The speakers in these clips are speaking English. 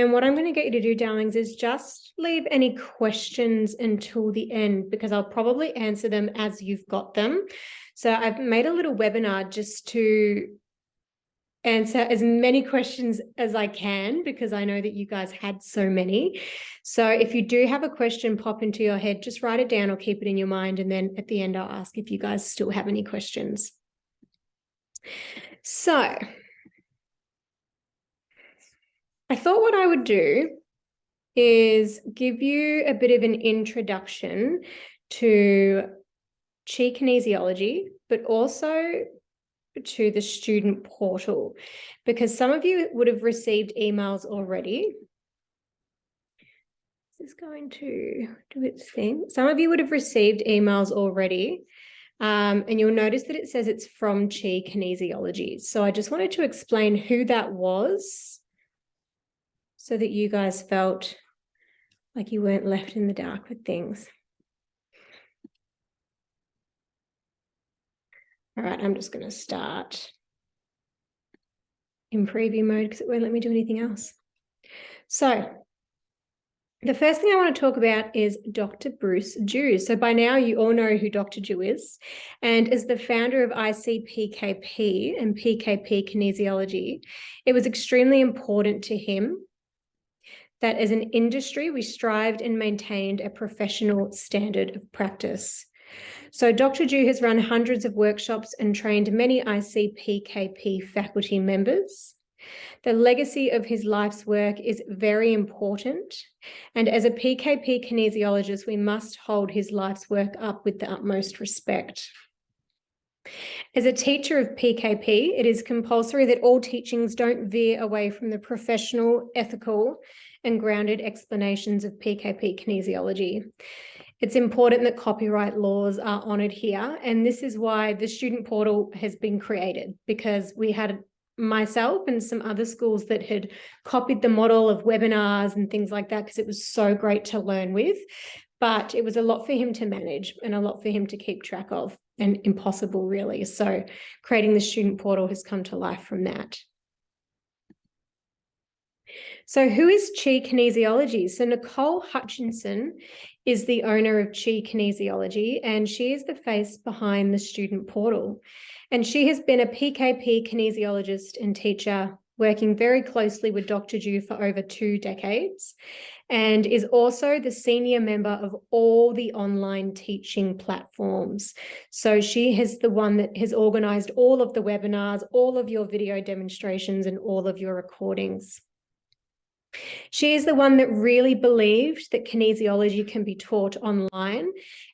And what I'm going to get you to do, darlings, is just leave any questions until the end, because I'll probably answer them as you've got them. So I've made a little webinar just to answer as many questions as I can, because I know that you guys had so many. So if you do have a question pop into your head, just write it down or keep it in your mind. And then at the end, I'll ask if you guys still have any questions. So I thought what I would do is give you a bit of an introduction to Chi Kinesiology, but also to the student portal, because some of you would have received emails already. This is going to do its thing. Some of you would have received emails already, and you'll notice that it says it's from Chi Kinesiology. So I just wanted to explain who that was so that you guys felt like you weren't left in the dark with things. All right, I'm just going to start in preview mode because it won't let me do anything else. So the first thing I want to talk about is Dr. Bruce Dew. So by now you all know who Dr. Dew is, and as the founder of ICPKP and PKP Kinesiology, it was extremely important to him that as an industry, we strived and maintained a professional standard of practice. So Dr. Dew has run hundreds of workshops and trained many ICPKP faculty members. The legacy of his life's work is very important. And as a PKP kinesiologist, we must hold his life's work up with the utmost respect. As a teacher of PKP, it is compulsory that all teachings don't veer away from the professional, ethical, and grounded explanations of PKP kinesiology. It's important that copyright laws are honoured here, and this is why the student portal has been created, because we had myself and some other schools that had copied the model of webinars and things like that because it was so great to learn with, but it was a lot for him to manage and a lot for him to keep track of, and impossible really. So creating the student portal has come to life from that. So who is Chi Kinesiology? So Nicole Hutchinson is the owner of Chi Kinesiology, and she is the face behind the student portal. And she has been a PKP kinesiologist and teacher working very closely with Dr. Dew for over 2 decades, and is also the senior member of all the online teaching platforms. So she is the one that has organised all of the webinars, all of your video demonstrations, and all of your recordings. She is the one that really believed that kinesiology can be taught online,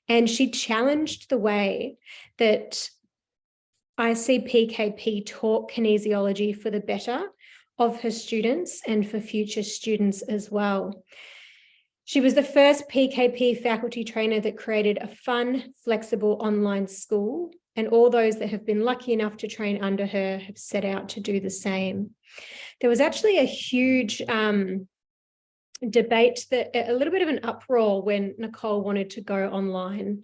and she challenged the way that ICPKP taught kinesiology for the better of her students and for future students as well. She was the first PKP faculty trainer that created a fun, flexible online school, and all those that have been lucky enough to train under her have set out to do the same. There was actually a huge debate, a little bit of an uproar when Nicole wanted to go online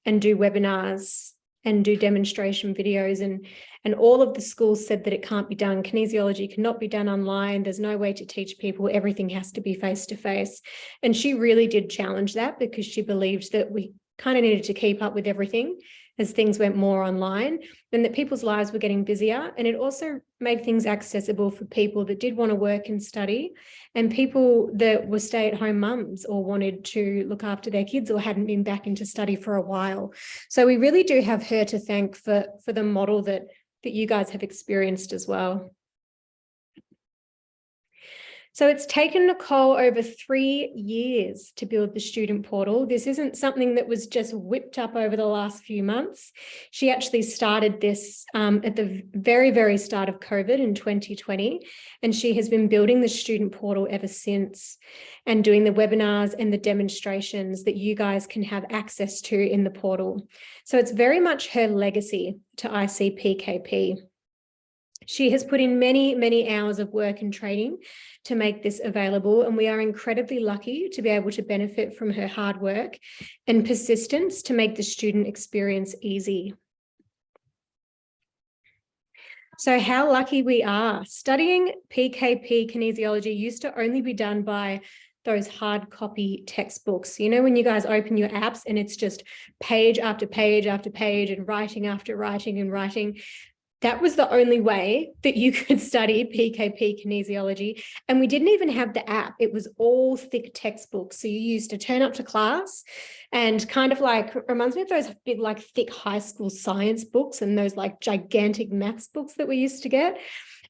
and do webinars and do demonstration videos, and all of the schools said that it can't be done. Kinesiology cannot be done online. There's no way to teach people. Everything has to be face-to-face. And she really did challenge that, because she believed that we kind of needed to keep up with everything as things went more online, and that people's lives were getting busier. And it also made things accessible for people that did want to work and study, and people that were stay-at-home mums or wanted to look after their kids or hadn't been back into study for a while. So we really do have her to thank for the model that you guys have experienced as well. So it's taken Nicole over 3 years to build the student portal. This isn't something that was just whipped up over the last few months. She actually started this at the very, very start of COVID in 2020, and she has been building the student portal ever since, and doing the webinars and the demonstrations that you guys can have access to in the portal. So it's very much her legacy to ICPKP. She has put in many, many hours of work and training to make this available, and we are incredibly lucky to be able to benefit from her hard work and persistence to make the student experience easy. So how lucky we are. Studying PKP kinesiology used to only be done by those hard copy textbooks. You know, when you guys open your apps and it's just page after page after page and writing after writing and writing. That was the only way that you could study PKP kinesiology. And we didn't even have the app. It was all thick textbooks. So you used to turn up to class and kind of like, reminds me of those big, like thick high school science books and those like gigantic maths books that we used to get.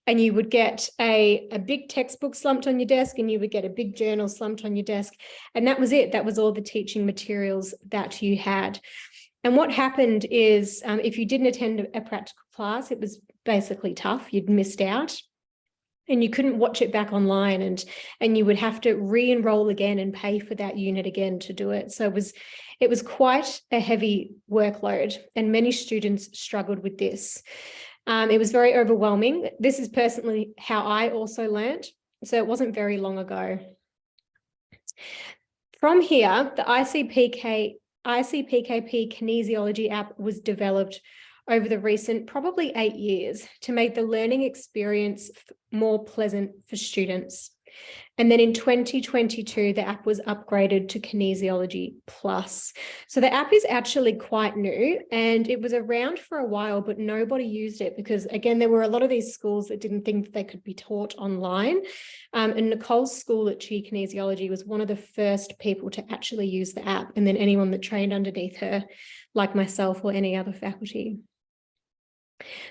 And you would get a big textbook slumped on your desk and you would get a big journal slumped on your desk. And that was it. That was all the teaching materials that you had. And what happened is if you didn't attend a practical class, it was basically tough. You'd missed out and you couldn't watch it back online and you would have to re-enroll again and pay for that unit again to do it. So it was quite a heavy workload and many students struggled with this. It was very overwhelming. This is personally how I also learned. So it wasn't very long ago. From here, the ICPKP kinesiology app was developed over the recent probably 8 years to make the learning experience more pleasant for students. And then in 2022, the app was upgraded to Kinesiology Plus. So the app is actually quite new and it was around for a while, but nobody used it because, again, there were a lot of these schools that didn't think that they could be taught online. And Nicole's school at GE Kinesiology was one of the first people to actually use the app, and then anyone that trained underneath her, like myself or any other faculty.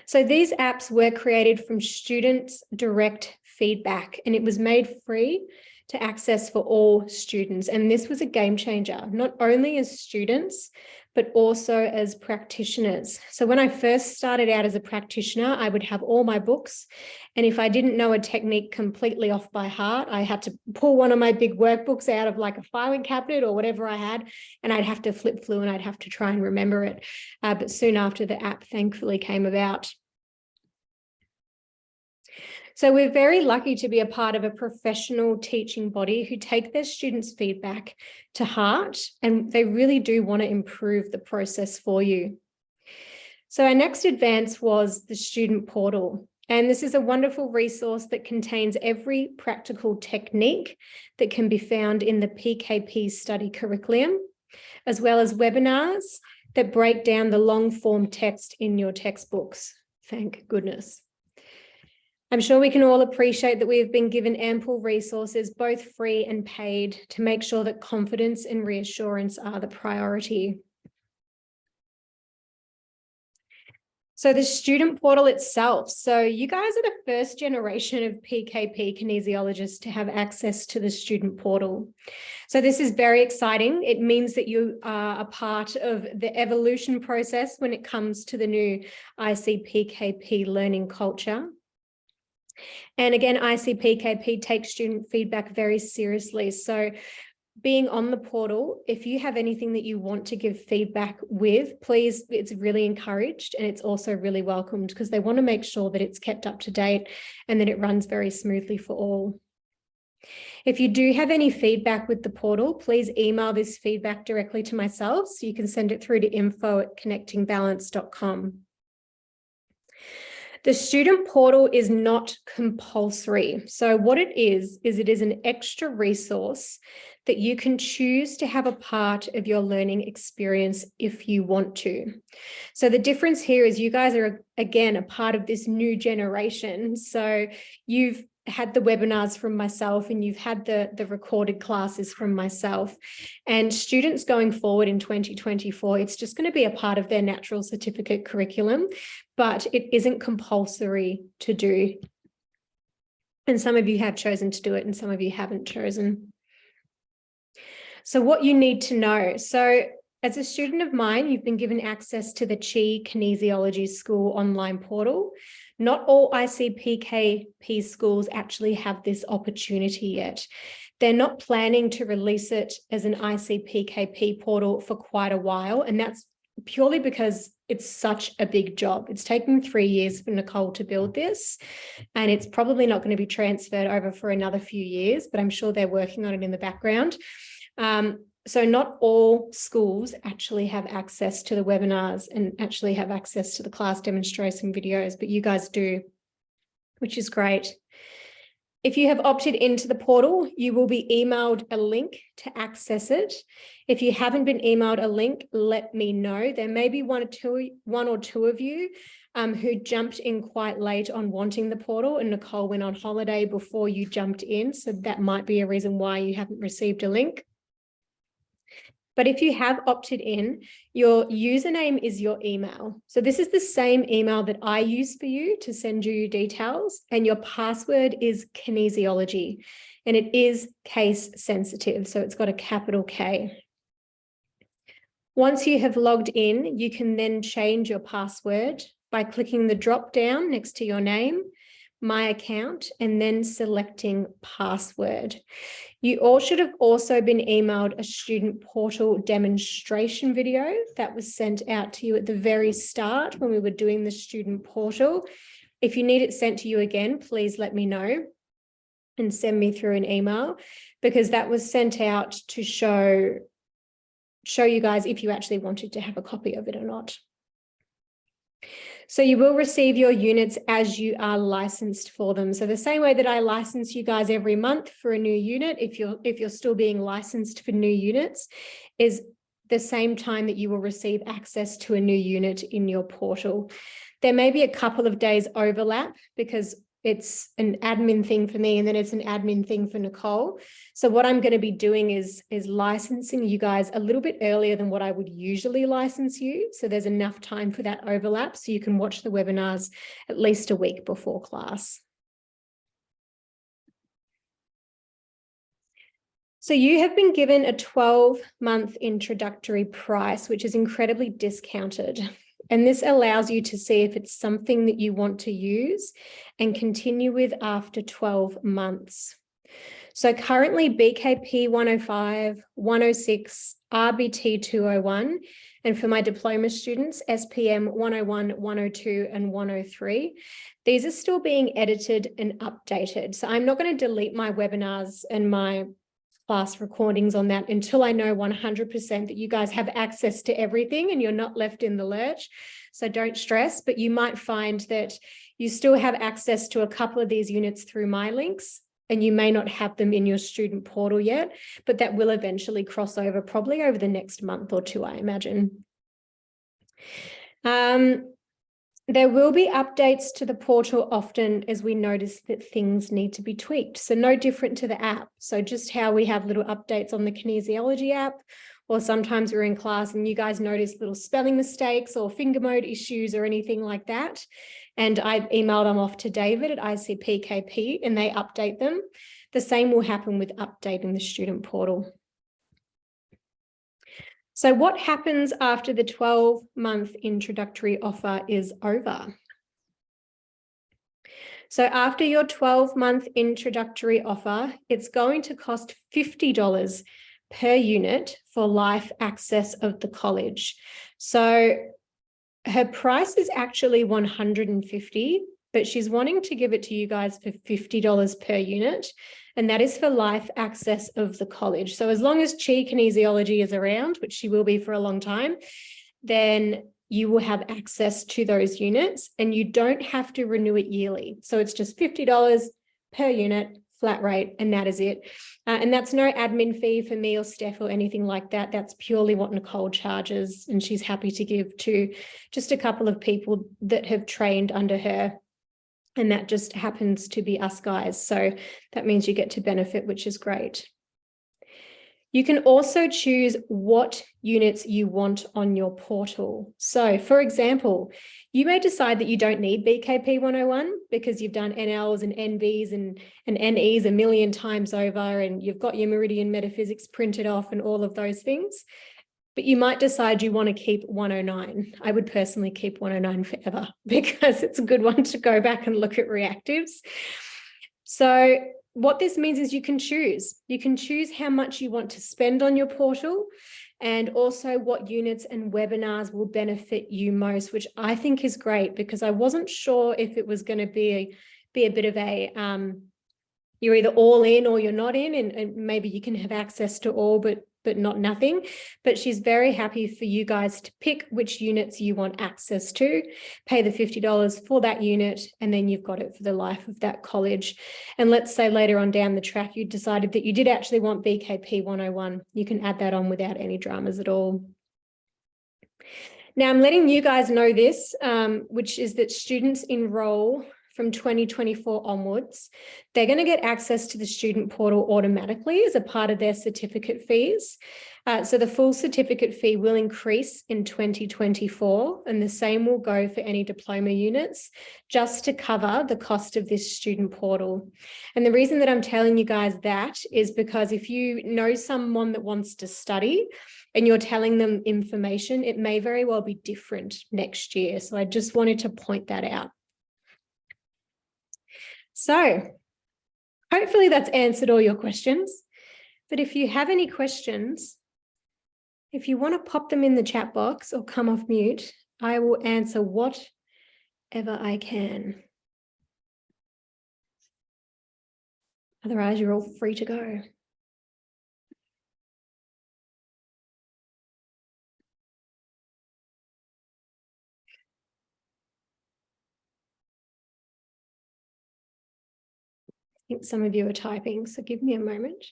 So these apps were created from students' direct feedback, and it was made free to access for all students. And this was a game changer, not only as students, but also as practitioners. So when I first started out as a practitioner, I would have all my books. And if I didn't know a technique completely off by heart, I had to pull one of my big workbooks out of like a filing cabinet or whatever I had, and I'd have to flip through and I'd have to try and remember it. But soon after, the app thankfully came about. So we're very lucky to be a part of a professional teaching body who take their students' feedback to heart, and they really do want to improve the process for you. So our next advance was the student portal. And this is a wonderful resource that contains every practical technique that can be found in the PKP study curriculum, as well as webinars that break down the long form text in your textbooks. Thank goodness. I'm sure we can all appreciate that we have been given ample resources, both free and paid, to make sure that confidence and reassurance are the priority. So the student portal itself. So you guys are the first generation of PKP kinesiologists to have access to the student portal. So this is very exciting. It means that you are a part of the evolution process when it comes to the new ICPKP learning culture. And again, ICPKP takes student feedback very seriously. So being on the portal, if you have anything that you want to give feedback with, please, it's really encouraged and it's also really welcomed because they want to make sure that it's kept up to date and that it runs very smoothly for all. If you do have any feedback with the portal, please email this feedback directly to myself so you can send it through to info@connectingbalance.com. The student portal is not compulsory. So what it is it is an extra resource that you can choose to have a part of your learning experience if you want to. So the difference here is you guys are, again, a part of this new generation. So you've had the webinars from myself and you've had the recorded classes from myself, and students going forward in 2024, it's just going to be a part of their natural certificate curriculum, but it isn't compulsory to do. And some of you have chosen to do it and some of you haven't chosen. So what you need to know. So as a student of mine, you've been given access to the GE Kinesiology School online portal. Not all ICPKP schools actually have this opportunity yet. They're not planning to release it as an ICPKP portal for quite a while, and that's purely because it's such a big job. It's taken 3 years for Nicole to build this, and it's probably not going to be transferred over for another few years, but I'm sure they're working on it in the background. So not all schools actually have access to the webinars and actually have access to the class demonstration videos, but you guys do, which is great. If you have opted into the portal, you will be emailed a link to access it. If you haven't been emailed a link, let me know. There may be one or two of you who jumped in quite late on wanting the portal, and Nicole went on holiday before you jumped in. So that might be a reason why you haven't received a link. But if you have opted in, your username is your email. So this is the same email that I use for you to send you details, and your password is kinesiology, and it is case sensitive. So it's got a capital K. Once you have logged in, you can then change your password by clicking the drop down next to your name, my account, and then selecting password. You all should have also been emailed a student portal demonstration video that was sent out to you at the very start when we were doing the student portal. If you need it sent to you again, please let me know and send me through an email, because that was sent out to show you guys if you actually wanted to have a copy of it or not. So you will receive your units as you are licensed for them. So the same way that I license you guys every month for a new unit, if you're still being licensed for new units, is the same time that you will receive access to a new unit in your portal. There may be a couple of days overlap because it's an admin thing for me and then it's an admin thing for Nicole. So what I'm going to be doing is licensing you guys a little bit earlier than what I would usually license you. So there's enough time for that overlap so you can watch the webinars at least a week before class. So you have been given a 12-month introductory price, which is incredibly discounted. And this allows you to see if it's something that you want to use and continue with after 12 months. So currently BKP 105, 106, RBT 201, and for my diploma students, SPM 101, 102, and 103, these are still being edited and updated. So I'm not going to delete my webinars and my class recordings on that until I know 100% that you guys have access to everything and you're not left in the lurch. So don't stress, but you might find that you still have access to a couple of these units through my links, and you may not have them in your student portal yet, but that will eventually cross over probably over the next month or two, I imagine. There will be updates to the portal often as we notice that things need to be tweaked. So no different to the app. So just how we have little updates on the kinesiology app, or sometimes we're in class and you guys notice little spelling mistakes or finger mode issues or anything like that. And I emailed them off to David at ICPKP and they update them. The same will happen with updating the student portal. So what happens after the 12-month introductory offer is over? So after your 12-month introductory offer, it's going to cost $50 per unit for life access of the college. So her price is actually $150, but she's wanting to give it to you guys for $50 per unit. And that is for life access of the college. So as long as Chi Kinesiology is around, which she will be for a long time, then you will have access to those units and you don't have to renew it yearly. So it's just $50 per unit, flat rate, and that is it. And that's no admin fee for me or Steph or anything like that. That's purely what Nicole charges, and she's happy to give to just a couple of people that have trained under her. And that just happens to be us guys. So that means you get to benefit, which is great. You can also choose what units you want on your portal. So for example, you may decide that you don't need BKP 101 because you've done NLs and NBs and NEs a million times over, and you've got your Meridian Metaphysics printed off and all of those things. But you might decide you want to keep 109. I would personally keep 109 forever because it's a good one to go back and look at reactives. So what this means is you can choose. You can choose how much you want to spend on your portal and also what units and webinars will benefit you most, which I think is great because I wasn't sure if it was going to be a bit of a, you're either all in or you're not in, and maybe you can have access to all, but but not nothing. But she's very happy for you guys to pick which units you want access to, pay the $50 for that unit, and then you've got it for the life of that college. And let's say later on down the track, you decided that you did actually want BKP 101. You can add that on without any dramas at all. Now, I'm letting you guys know this, which is that students enroll from 2024 onwards. They're going to get access to the student portal automatically as a part of their certificate fees. So the full certificate fee will increase in 2024, and the same will go for any diploma units, just to cover the cost of this student portal. And the reason that I'm telling you guys that is because if you know someone that wants to study, and you're telling them information, it may very well be different next year. So I just wanted to point that out. So hopefully that's answered all your questions. But if you have any questions, if you want to pop them in the chat box or come off mute, I will answer whatever I can. Otherwise, you're all free to go. I think some of you are typing, so give me a moment.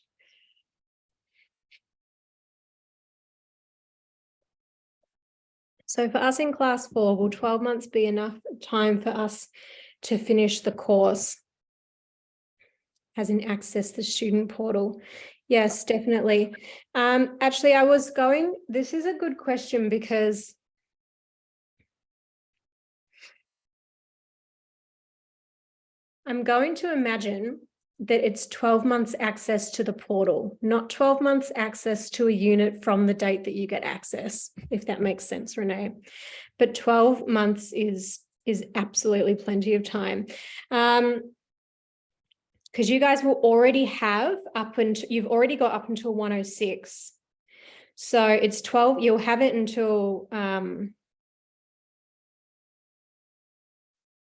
So for us in class 4, will 12 months be enough time for us to finish the course, as in access the student portal? Yes, definitely. Actually, this is a good question, because I'm going to imagine that it's 12 months access to the portal, not 12 months access to a unit from the date that you get access, if that makes sense, Renee. But 12 months is absolutely plenty of time. Because you guys will already have you've already got up until 106. So it's 12, you'll have it until,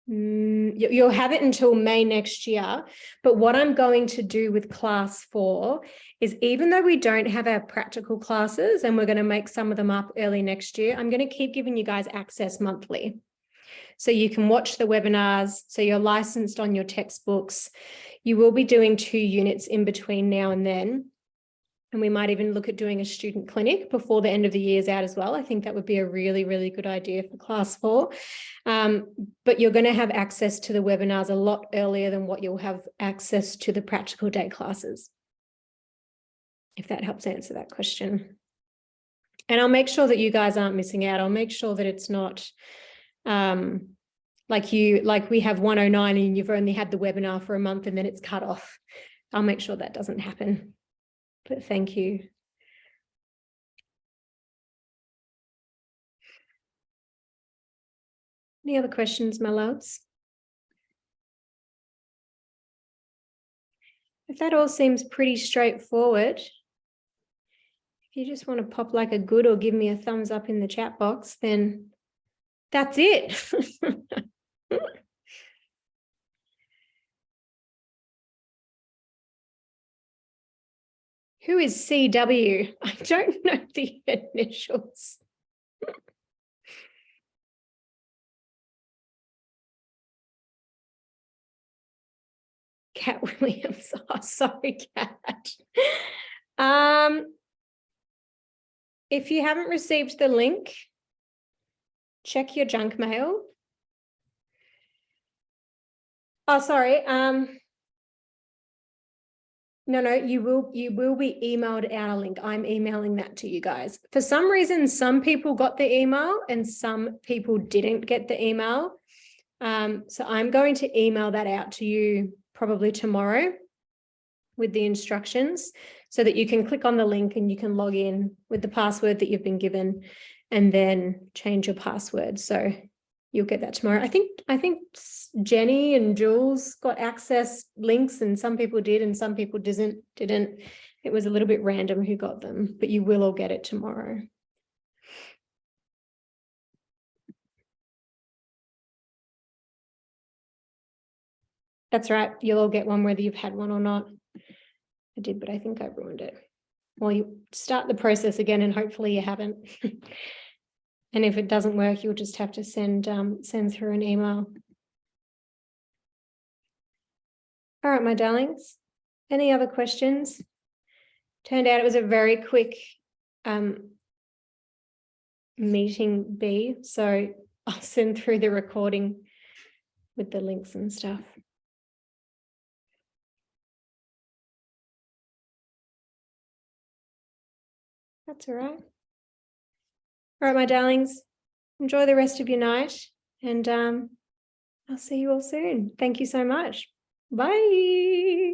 you'll have it until May next year. But what I'm going to do with class 4 is, even though we don't have our practical classes and we're going to make some of them up early next year, I'm going to keep giving you guys access monthly. So you can watch the webinars. So you're licensed on your textbooks. You will be doing 2 units in between now and then. And we might even look at doing a student clinic before the end of the year is out as well. I think that would be a really, really good idea for class 4. But you're going to have access to the webinars a lot earlier than what you'll have access to the practical day classes, if that helps answer that question. And I'll make sure that you guys aren't missing out. I'll make sure that it's not like we have 109 and you've only had the webinar for a month and then it's cut off. I'll make sure that doesn't happen. But thank you. Any other questions, my loves? If that all seems pretty straightforward, if you just want to pop like a good or give me a thumbs up in the chat box, then that's it. Who is CW? I don't know the initials. Cat Williams. Oh, sorry, Cat. If you haven't received the link, check your junk mail. Oh, sorry. No, you will be emailed out a link. I'm emailing that to you guys. For some reason, some people got the email and some people didn't get the email. So I'm going to email that out to you probably tomorrow with the instructions, so that you can click on the link and you can log in with the password that you've been given and then change your password. So you'll get that tomorrow. I think Jenny and Jules got access links, and some people did and some people didn't. It was a little bit random who got them, but you will all get it tomorrow. That's right. You'll all get one whether you've had one or not. I did, but I think I ruined it. Well, you start the process again and hopefully you haven't. And if it doesn't work, you'll just have to send through an email. All right, my darlings. Any other questions? Turned out it was a very quick meeting B, so I'll send through the recording with the links and stuff. That's all right. All right, my darlings, enjoy the rest of your night, and I'll see you all soon. Thank you so much. Bye.